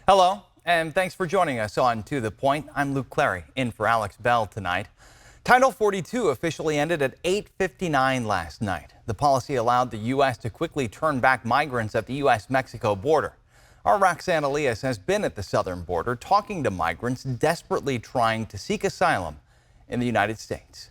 Hello, and thanks for joining us on To The Point. I'm Luke Clary, in for Alex Bell tonight. Title 42 officially ended at 8:59 last night. The policy allowed the U.S. to quickly turn back migrants at the U.S.-Mexico border. Our Roxanne Elias has been at the southern border talking to migrants desperately trying to seek asylum in the United States.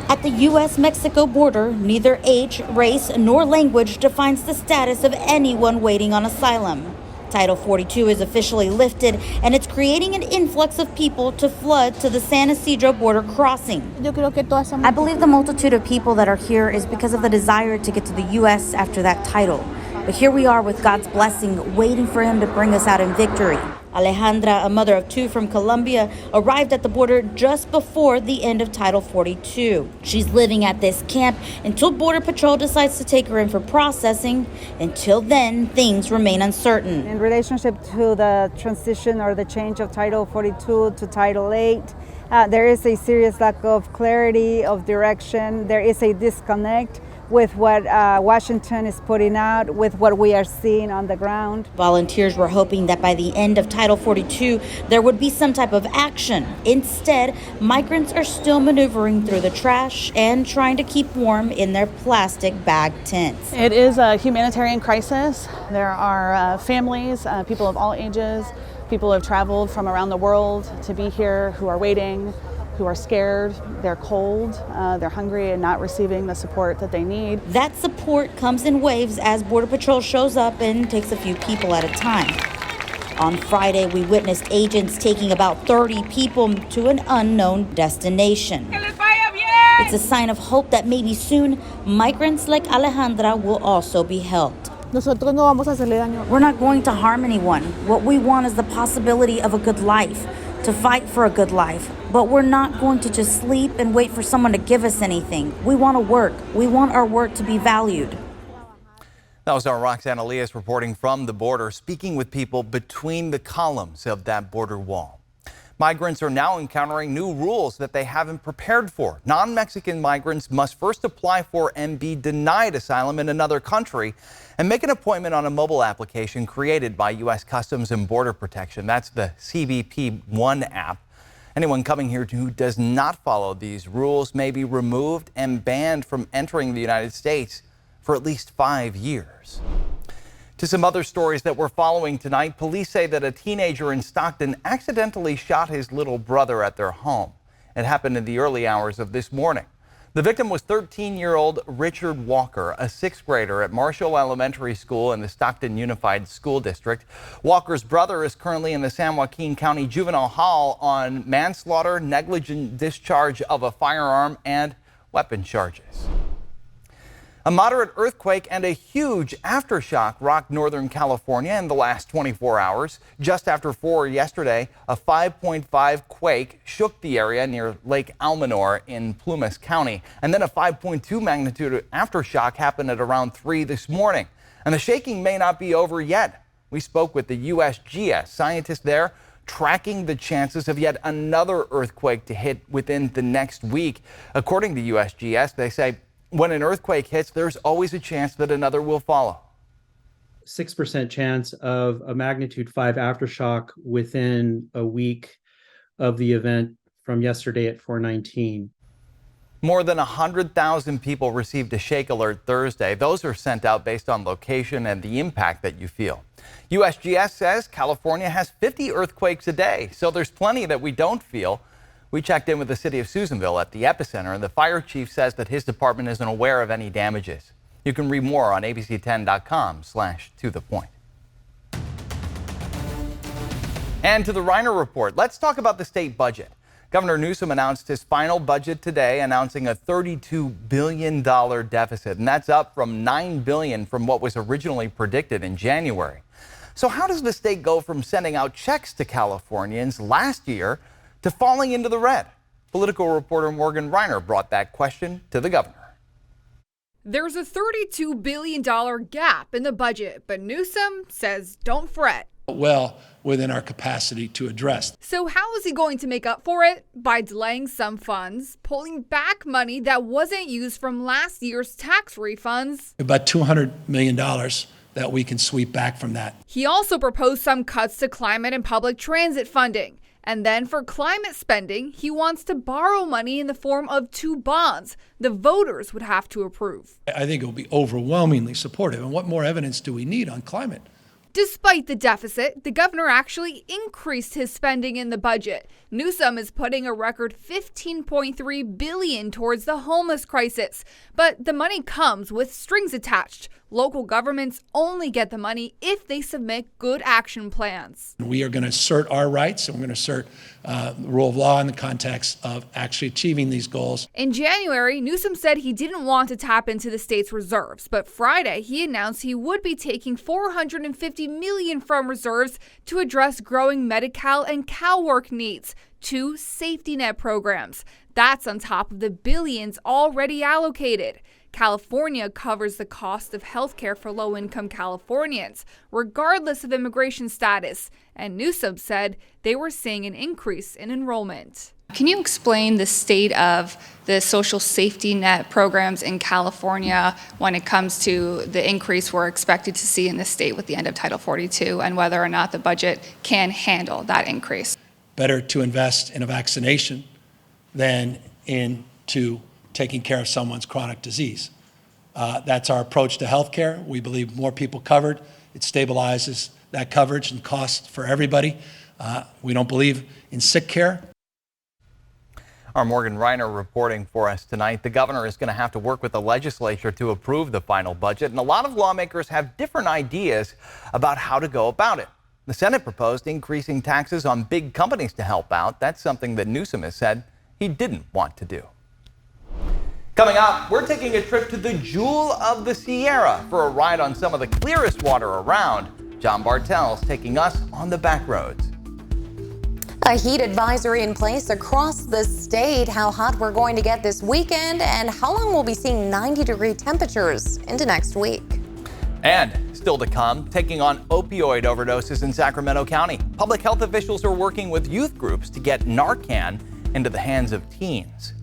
At the U.S.-Mexico border, neither age, race, nor language defines the status of anyone waiting on asylum. Title 42 is officially lifted, and it's creating an influx of people to flood to the San Isidro border crossing. I believe the multitude of people that are here is because of the desire to get to the U.S. after that title. But here we are with God's blessing, waiting for him to bring us out in victory. Alejandra, a mother of two from Colombia, arrived at the border just before the end of Title 42. She's living at this camp until Border Patrol decides to take her in for processing. Until then, things remain uncertain. In relationship to the transition or the change of Title 42 to Title 8, there is a serious lack of clarity, of direction. There is a disconnect with what Washington is putting out, with what we are seeing on the ground. Volunteers were hoping that by the end of Title 42, there would be some type of action. Instead, migrants are still maneuvering through the trash and trying to keep warm in their plastic bag tents. It is a humanitarian crisis. There are families, people of all ages, people who have traveled from around the world to be here who are waiting, who are scared, they're cold, they're hungry and not receiving the support that they need. That support comes in waves as Border Patrol shows up and takes a few people at a time. On Friday, we witnessed agents taking about 30 people to an unknown destination. It's a sign of hope that maybe soon, migrants like Alejandra will also be helped. We're not going to harm anyone. What we want is the possibility of a good life, to fight for a good life. But we're not going to just sleep and wait for someone to give us anything. We want to work. We want our work to be valued. That was our Roxanne Elias reporting from the border, speaking with people between the columns of that border wall. Migrants are now encountering new rules that they haven't prepared for. Non-Mexican migrants must first apply for and be denied asylum in another country and make an appointment on a mobile application created by U.S. Customs and Border Protection. That's the CBP One app. Anyone coming here who does not follow these rules may be removed and banned from entering the United States for at least 5 years. To some other stories that we're following tonight, police say that a teenager in Stockton accidentally shot his little brother at their home. It happened in the early hours of this morning. The victim was 13-year-old Richard Walker, a sixth grader at Marshall Elementary School in the Stockton Unified School District. Walker's brother is currently in the San Joaquin County Juvenile Hall on manslaughter, negligent discharge of a firearm, and weapon charges. A moderate earthquake and a huge aftershock rocked Northern California in the last 24 hours. Just after 4 yesterday, a 5.5 quake shook the area near Lake Almanor in Plumas County. And then a 5.2 magnitude aftershock happened at around 3 this morning. And the shaking may not be over yet. We spoke with the USGS scientists there, tracking the chances of yet another earthquake to hit within the next week. According to USGS, they say when an earthquake hits, there's always a chance that another will follow. 6% chance of a magnitude 5 aftershock within a week of the event from yesterday at 4:19. More than 100,000 people received a shake alert Thursday. Those are sent out based on location and the impact that you feel. USGS says California has 50 earthquakes a day, so there's plenty that we don't feel. We checked in with the city of Susanville at the epicenter, and the fire chief says that his department isn't aware of any damages. You can read more on abc10.com/tothepoint. And to the Reiner Report, let's talk about the state budget. Governor Newsom announced his final budget today, announcing a $32 billion deficit, and that's up from $9 billion from what was originally predicted in January. So how does the state go from sending out checks to Californians last year to falling into the red? Political reporter Morgan Reiner brought that question to the governor. There's a $32 billion gap in the budget, but Newsom says don't fret. Well within our capacity to address. So how is he going to make up for it? By delaying some funds, pulling back money that wasn't used from last year's tax refunds. About $200 million that we can sweep back from that. He also proposed some cuts to climate and public transit funding. And then for climate spending, he wants to borrow money in the form of 2 bonds the voters would have to approve. I think it will be overwhelmingly supportive. And what more evidence do we need on climate? Despite the deficit, the governor actually increased his spending in the budget. Newsom is putting a record $15.3 billion towards the homeless crisis. But the money comes with strings attached. Local governments only get the money if they submit good action plans. We are going to assert our rights, and we're going to assert the rule of law in the context of actually achieving these goals. In January, Newsom said he didn't want to tap into the state's reserves, but Friday he announced he would be taking $450 million from reserves to address growing Medi-Cal and CalWORK needs, 2 safety net programs. That's on top of the billions already allocated. California covers the cost of health care for low-income Californians, regardless of immigration status, and Newsom said they were seeing an increase in enrollment. Can you explain the state of the social safety net programs in California when it comes to the increase we're expected to see in the state with the end of Title 42 and whether or not the budget can handle that increase? Better to invest in a vaccination than into taking care of someone's chronic disease. That's our approach to healthcare. We believe more people covered, it stabilizes that coverage and cost for everybody. We don't believe in sick care. Our Morgan Reiner reporting for us tonight. The governor is going to have to work with the legislature to approve the final budget, and a lot of lawmakers have different ideas about how to go about it. The Senate proposed increasing taxes on big companies to help out. That's something that Newsom has said he didn't want to do. Coming up, we're taking a trip to the Jewel of the Sierra for a ride on some of the clearest water around. John Bartel's taking us on the back roads. A heat advisory in place across the state. How hot we're going to get this weekend and how long we'll be seeing 90-degree temperatures into next week. And still to come, taking on opioid overdoses in Sacramento County. Public health officials are working with youth groups to get Narcan into the hands of teens.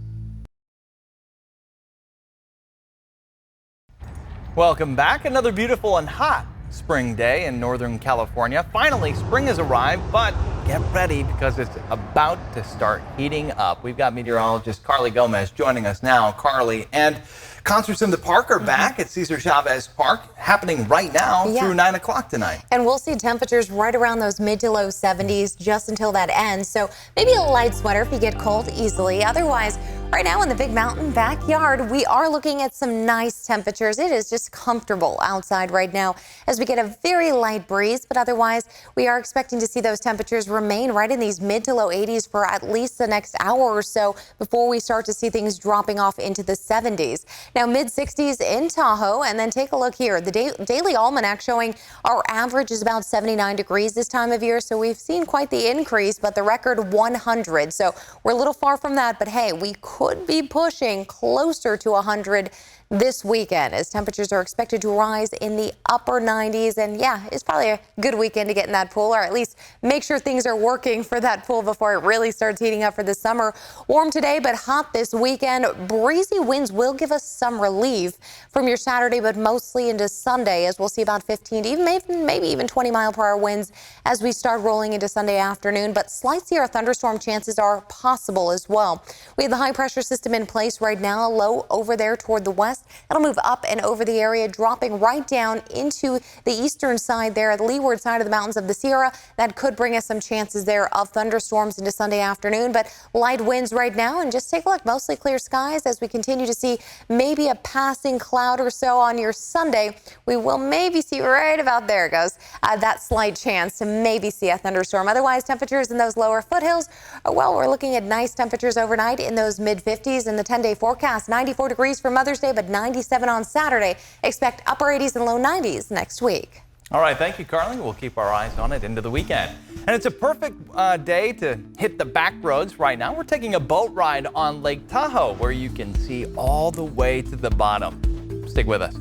Welcome back. Another beautiful and hot spring day in Northern California. Finally, spring has arrived, but get ready because it's about to start heating up. We've got meteorologist Carly Gomez joining us now. Carly, and concerts in the park are back at Cesar Chavez Park, happening right now through 9 o'clock tonight. And we'll see temperatures right around those mid to low 70s just until that ends. So maybe a light sweater if you get cold easily. Otherwise, right now in the Big Mountain backyard, we are looking at some nice temperatures. It is just comfortable outside right now as we get a very light breeze, but otherwise we are expecting to see those temperatures remain right in these mid to low 80s for at least the next hour or so before we start to see things dropping off into the 70s. Now mid 60s in Tahoe, and then take a look here. The daily almanac showing our average is about 79 degrees this time of year, so we've seen quite the increase, but the record 100. So we're a little far from that, but hey, we could be pushing closer to 100 this weekend as temperatures are expected to rise in the upper 90s. And yeah, it's probably a good weekend to get in that pool, or at least make sure things are working for that pool before it really starts heating up for the summer. Warm today, but hot this weekend. Breezy winds will give us some relief from your Saturday, but mostly into Sunday, as we'll see about 15 to even maybe even 20-mile-per-hour winds as we start rolling into Sunday afternoon. But slight Sierra thunderstorm chances are possible as well. We have the high pressure system in place right now, low over there toward the west. It'll move up and over the area, dropping right down into the eastern side there, the leeward side of the mountains of the Sierra. That could bring us some chances there of thunderstorms into Sunday afternoon, but light winds right now. And just take a look, mostly clear skies as we continue to see maybe a passing cloud or so on your Sunday. We will maybe see right about there it goes, that slight chance to maybe see a thunderstorm. Otherwise, temperatures in those lower foothills, well, we're looking at nice temperatures overnight in those mid 50s in the 10-day forecast. 94 degrees for Mother's Day, but 97 on Saturday. Expect upper 80s and low 90s next week. All right, thank you, Carly. We'll keep our eyes on it into the weekend. And it's a perfect day to hit the back roads right now. We're taking a boat ride on Lake Tahoe where you can see all the way to the bottom. Stick with us.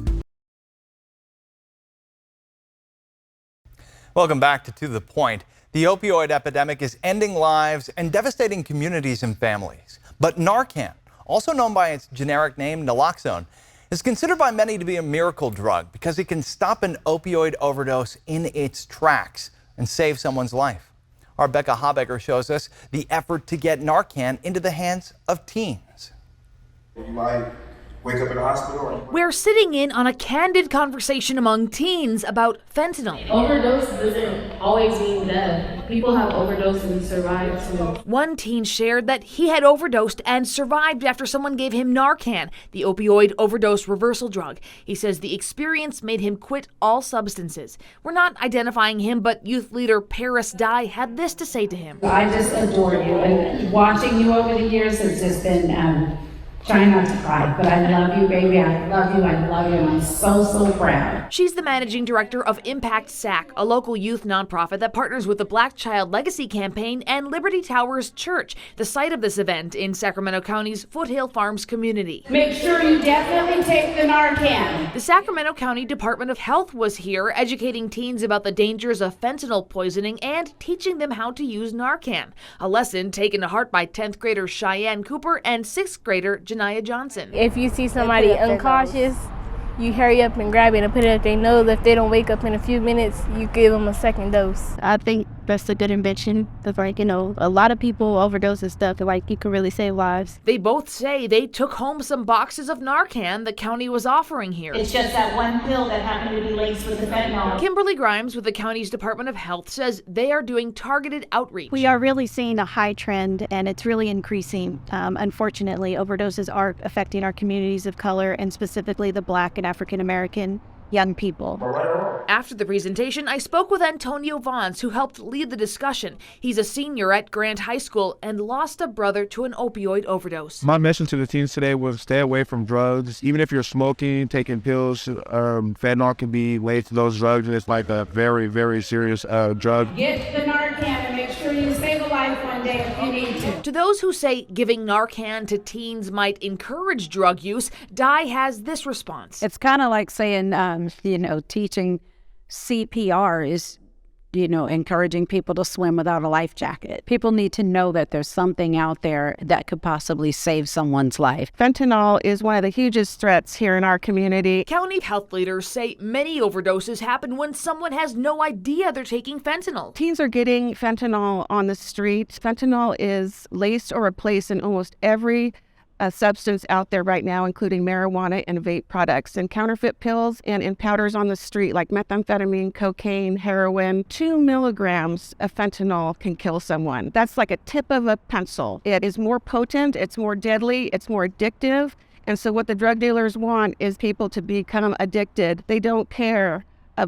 Welcome back to the Point. The opioid epidemic is ending lives and devastating communities and families. But Narcan, also known by its generic name naloxone, is considered by many to be a miracle drug because it can stop an opioid overdose in its tracks and save someone's life. Our Becca Habecker shows us the effort to get Narcan into the hands of teens. You might wake up in the hospital. We're sitting in on a candid conversation among teens about fentanyl. Overdose doesn't always mean death. People have overdosed and survived too. One teen shared that he had overdosed and survived after someone gave him Narcan, the opioid overdose reversal drug. He says the experience made him quit all substances. We're not identifying him, but youth leader Paris Dye had this to say to him. I just adore you, and watching you over the years has just been trying not to cry, but I love you, baby. I love you, and I'm so proud. She's the managing director of Impact SAC, a local youth nonprofit that partners with the Black Child Legacy Campaign and Liberty Towers Church, the site of this event in Sacramento County's Foothill Farms community. Make sure you definitely take the Narcan. The Sacramento County Department of Health was here educating teens about the dangers of fentanyl poisoning and teaching them how to use Narcan, a lesson taken to heart by 10th grader Cheyenne Cooper and 6th grader Janiyah Johnson. If you see somebody uncautious, you hurry up and grab it and put it up their nose. If they don't wake up in a few minutes, you give them a second dose. I think that's a good invention. Because, a lot of people overdose and stuff, and you can really save lives. They both say they took home some boxes of Narcan the county was offering here. It's just that one pill that happened to be laced with the fentanyl. Kimberly Grimes with the county's Department of Health says they are doing targeted outreach. We are really seeing a high trend, and it's really increasing. Unfortunately, overdoses are affecting our communities of color, and specifically the Black and African American young people. After the presentation, I spoke with Antonio Vons, who helped lead the discussion. He's a senior at Grant High School and lost a brother to an opioid overdose. My mission to the teens today was stay away from drugs. Even if you're smoking, taking pills, fentanyl can be linked to those drugs, and it's like a very, very serious drug. Get the Narcan and make sure you save a life one day if you need to. To those who say giving Narcan to teens might encourage drug use, Dye has this response. It's kind of like saying, teaching CPR is, encouraging people to swim without a life jacket. People need to know that there's something out there that could possibly save someone's life. Fentanyl is one of the hugest threats here in our community. County health leaders say many overdoses happen when someone has no idea they're taking fentanyl. Teens are getting fentanyl on the street. Fentanyl is laced or replaced in almost every a substance out there right now, including marijuana and vape products, and counterfeit pills, and in powders on the street like methamphetamine, cocaine, heroin. 2 milligrams of fentanyl can kill someone. That's like a tip of a pencil. It is more potent, it's more deadly, it's more addictive. And so what the drug dealers want is people to become addicted. They don't care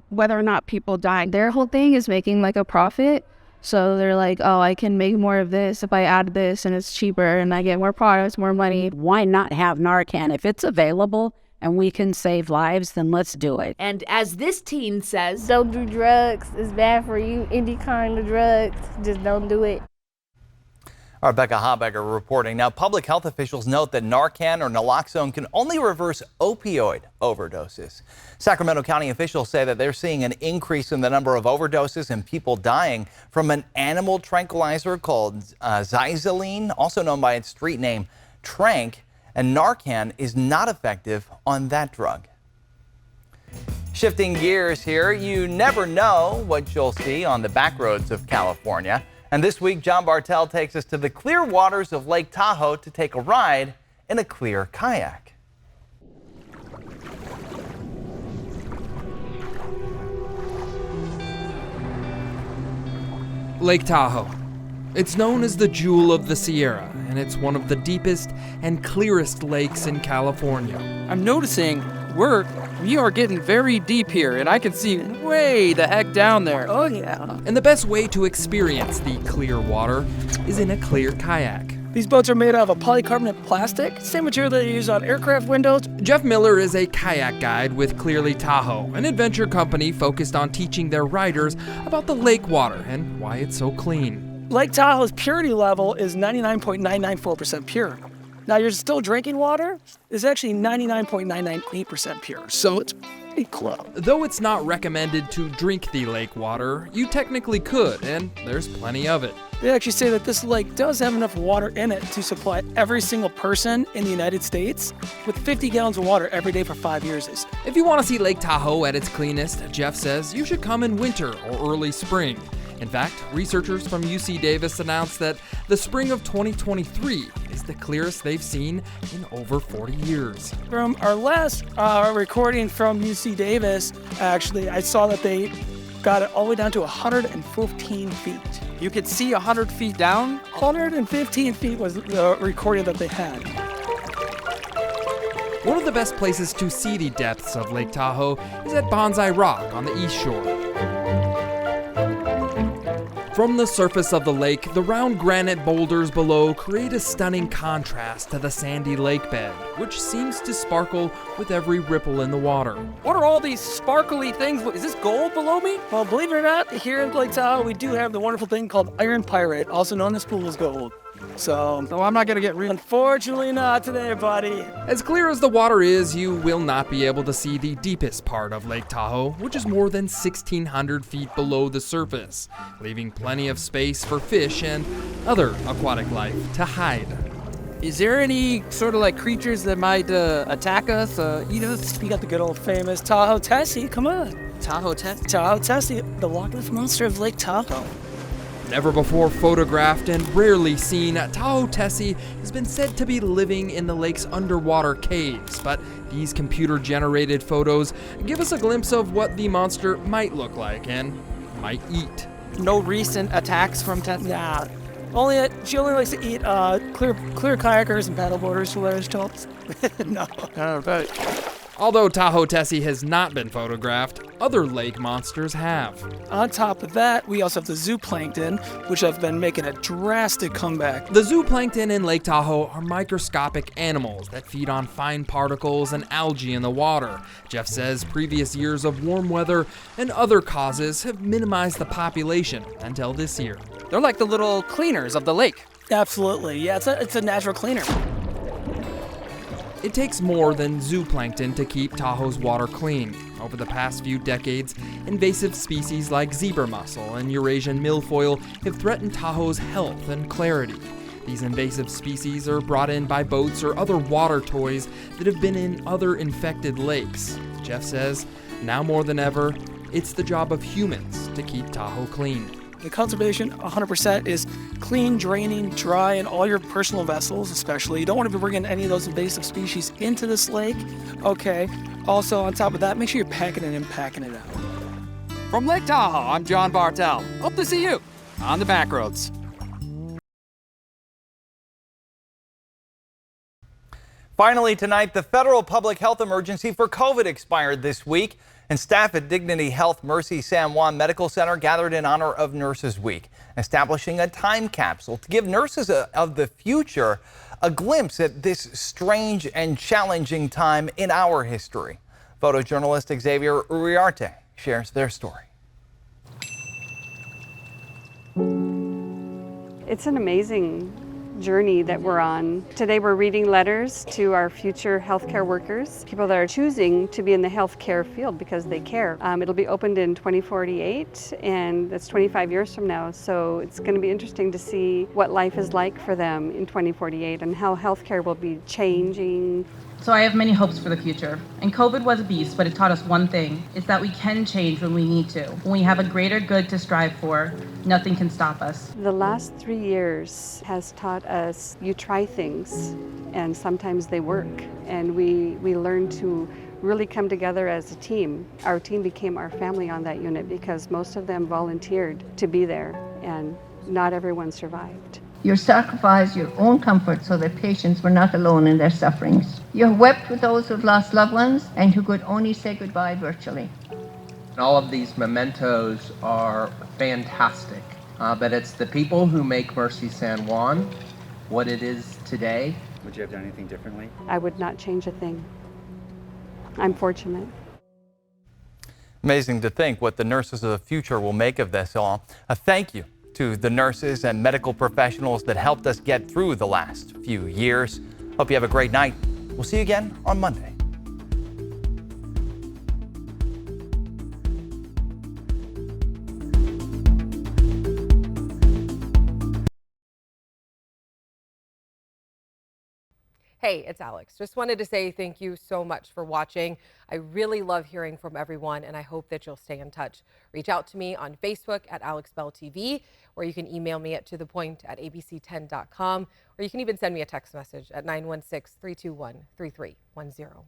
whether or not people die. Their whole thing is making a profit. So they're like, oh, I can make more of this if I add this and it's cheaper and I get more products, more money. Why not have Narcan? If it's available and we can save lives, then let's do it. And as this teen says, don't do drugs. It's bad for you. Any kind of drugs, just don't do it. Our Becca Habecker reporting. Now, public health officials note that Narcan or naloxone can only reverse opioid overdoses. Sacramento County officials say that they're seeing an increase in the number of overdoses and people dying from an animal tranquilizer called Xyzilline, also known by its street name Trank, and Narcan is not effective on that drug. Shifting gears here, you never know what you'll see on the back roads of California. And this week, John Bartel takes us to the clear waters of Lake Tahoe to take a ride in a clear kayak. Lake Tahoe. It's known as the Jewel of the Sierra, and it's one of the deepest and clearest lakes in California. I'm noticing we are getting very deep here, and I can see way the heck down there. Oh yeah. And the best way to experience the clear water is in a clear kayak. These boats are made out of a polycarbonate plastic, same material that they use on aircraft windows. Jeff Miller is a kayak guide with Clearly Tahoe, an adventure company focused on teaching their riders about the lake water and why it's so clean. Lake Tahoe's purity level is 99.994% pure. Now, you're still drinking water is actually 99.998% pure. So it's a club. Though it's not recommended to drink the lake water, you technically could, and there's plenty of it. They actually say that this lake does have enough water in it to supply every single person in the United States with 50 gallons of water every day for 5 years. If you want to see Lake Tahoe at its cleanest, Jeff says you should come in winter or early spring. In fact, researchers from UC Davis announced that the spring of 2023 is the clearest they've seen in over 40 years. From our last recording from UC Davis, actually, I saw that they got it all the way down to 115 feet. You could see 100 feet down? 115 feet was the recording that they had. One of the best places to see the depths of Lake Tahoe is at Bonsai Rock on the east shore. From the surface of the lake, the round granite boulders below create a stunning contrast to the sandy lake bed, which seems to sparkle with every ripple in the water. What are all these sparkly things? Is this gold below me? Well, believe it or not, here in Lake Tahoe, we do have the wonderful thing called iron pyrite, also known as fool's gold. So I'm not gonna get real. Unfortunately not today, buddy. As clear as the water is, you will not be able to see the deepest part of Lake Tahoe, which is more than 1,600 feet below the surface, leaving plenty of space for fish and other aquatic life to hide. Is there any sort of like creatures that might attack us, eat us? You got the good old famous Tahoe Tessie, come on. Tahoe Tessie? Tahoe Tessie, the Loch Ness Monster of Lake Tahoe. Never before photographed and rarely seen, Tahoe Tessie has been said to be living in the lake's underwater caves, but these computer-generated photos give us a glimpse of what the monster might look like and might eat. No recent attacks from Tessie? Nah. She only likes to eat clear kayakers and paddleboarders, Hilarious Tops. No. Although Tahoe Tessie has not been photographed, other lake monsters have. On top of that, we also have the zooplankton, which have been making a drastic comeback. The zooplankton in Lake Tahoe are microscopic animals that feed on fine particles and algae in the water. Jeff says previous years of warm weather and other causes have minimized the population until this year. They're like the little cleaners of the lake. Absolutely, yeah, it's a natural cleaner. It takes more than zooplankton to keep Tahoe's water clean. Over the past few decades, invasive species like zebra mussel and Eurasian milfoil have threatened Tahoe's health and clarity. These invasive species are brought in by boats or other water toys that have been in other infected lakes. Jeff says, now more than ever, it's the job of humans to keep Tahoe clean. The conservation 100% is clean, draining, dry, and all your personal vessels especially. You don't want to be bringing any of those invasive species into this lake. Okay. Also, on top of that, make sure you're packing it in, packing it out. From Lake Tahoe, I'm John Bartel. Hope to see you on the back roads. Finally tonight, the federal public health emergency for COVID expired this week, and staff at Dignity Health Mercy San Juan Medical Center gathered in honor of Nurses Week, establishing a time capsule to give nurses of the future a glimpse at this strange and challenging time in our history. Photojournalist Xavier Uriarte shares their story. It's an amazing journey that we're on. Today we're reading letters to our future healthcare workers, people that are choosing to be in the healthcare field because they care. It'll be opened in 2048, and that's 25 years from now. So it's going to be interesting to see what life is like for them in 2048 and how healthcare will be changing. So I have many hopes for the future. And COVID was a beast, but it taught us one thing, is that we can change when we need to. When we have a greater good to strive for, nothing can stop us. The last 3 years has taught us you try things and sometimes they work. And we learn to really come together as a team. Our team became our family on that unit because most of them volunteered to be there and not everyone survived. You sacrificed your own comfort so that patients were not alone in their sufferings. You have wept with those who've lost loved ones and who could only say goodbye virtually. All of these mementos are fantastic, but it's the people who make Mercy San Juan what it is today. Would you have done anything differently? I would not change a thing. I'm fortunate. Amazing to think what the nurses of the future will make of this all. A thank you to the nurses and medical professionals that helped us get through the last few years. Hope you have a great night. We'll see you again on Monday. Hey, it's Alex. Just wanted to say thank you so much for watching. I really love hearing from everyone, and I hope that you'll stay in touch. Reach out to me on Facebook at AlexBellTV, or you can email me at tothepoint@abc10.com, or you can even send me a text message at 916-321-3310.